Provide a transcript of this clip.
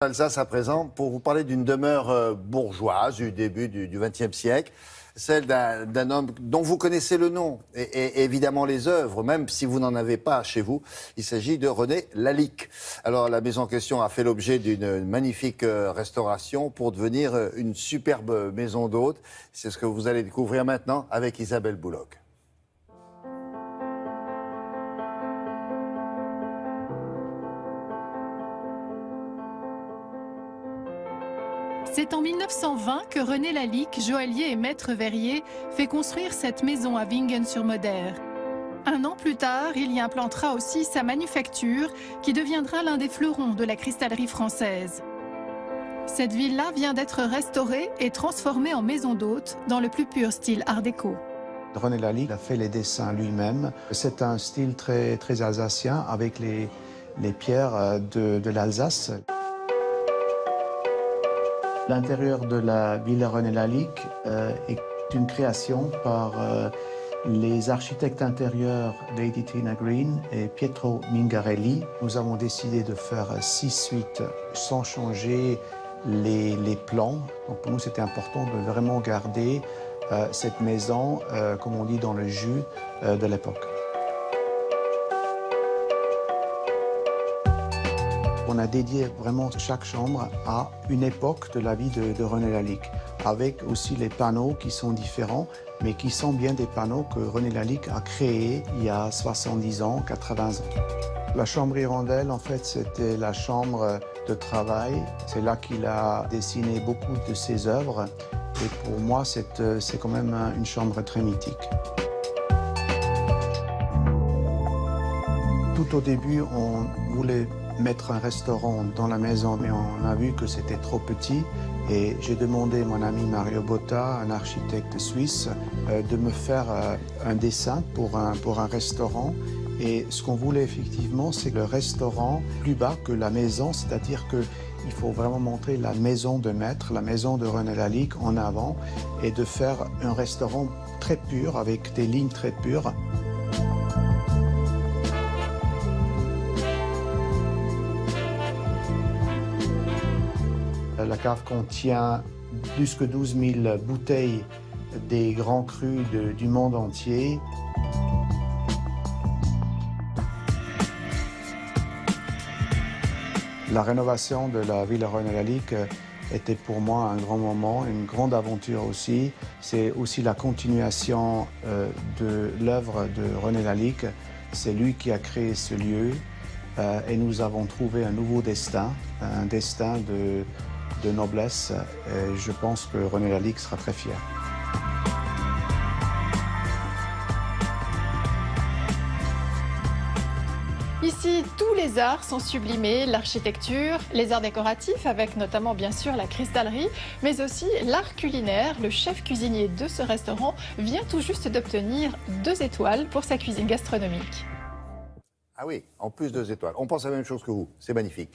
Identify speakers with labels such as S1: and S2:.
S1: Alsace à présent pour vous parler d'une demeure bourgeoise du début du XXe siècle, celle d'un homme dont vous connaissez le nom et évidemment les œuvres, même si vous n'en avez pas chez vous. Il s'agit de René Lalique. Alors la maison en question a fait l'objet d'une magnifique restauration pour devenir une superbe maison d'hôtes. C'est ce que vous allez découvrir maintenant avec Isabelle Bouloc.
S2: C'est en 1920 que René Lalique, joaillier et maître verrier, fait construire cette maison à Wingen-sur-Moder. Un an plus tard, il y implantera aussi sa manufacture qui deviendra l'un des fleurons de la cristallerie française. Cette villa vient d'être restaurée et transformée en maison d'hôtes dans le plus pur style art déco.
S3: René Lalique a fait les dessins lui-même. C'est un style très alsacien avec les pierres de l'Alsace. L'intérieur de la villa René Lalique est une création par les architectes intérieurs Lady Tina Green et Pietro Mingarelli. Nous avons décidé de faire 6 suites sans changer les plans. Donc pour nous, c'était important de vraiment garder cette maison, comme on dit, dans le jus de l'époque. On a dédié vraiment chaque chambre à une époque de la vie de René Lalique, avec aussi les panneaux qui sont différents, mais qui sont bien des panneaux que René Lalique a créés il y a 70 ans, 80 ans. La chambre hirondelle, en fait, c'était la chambre de travail. C'est là qu'il a dessiné beaucoup de ses œuvres. Et pour moi, c'est quand même une chambre très mythique. Tout au début, on voulait mettre un restaurant dans la maison, mais on a vu que c'était trop petit. Et j'ai demandé à mon ami Mario Botta, un architecte suisse, de me faire un dessin pour un restaurant. Et ce qu'on voulait effectivement, c'est le restaurant plus bas que la maison, c'est-à-dire qu'il faut vraiment montrer la maison de maître, la maison de René Lalique en avant, et de faire un restaurant très pur, avec des lignes très pures. La cave contient plus que 12 000 bouteilles des grands crus du monde entier. La rénovation de la villa René Lalique était pour moi un grand moment, une grande aventure aussi. C'est aussi la continuation de l'œuvre de René Lalique. C'est lui qui a créé ce lieu et nous avons trouvé un nouveau destin, un destin de noblesse. Et je pense que René Lalique sera très fier.
S2: Ici, tous les arts sont sublimés, l'architecture, les arts décoratifs, avec notamment bien sûr la cristallerie, mais aussi l'art culinaire. Le chef cuisinier de ce restaurant vient tout juste d'obtenir 2 étoiles pour sa cuisine gastronomique.
S1: Ah oui, en plus 2 étoiles. On pense à la même chose que vous, c'est magnifique.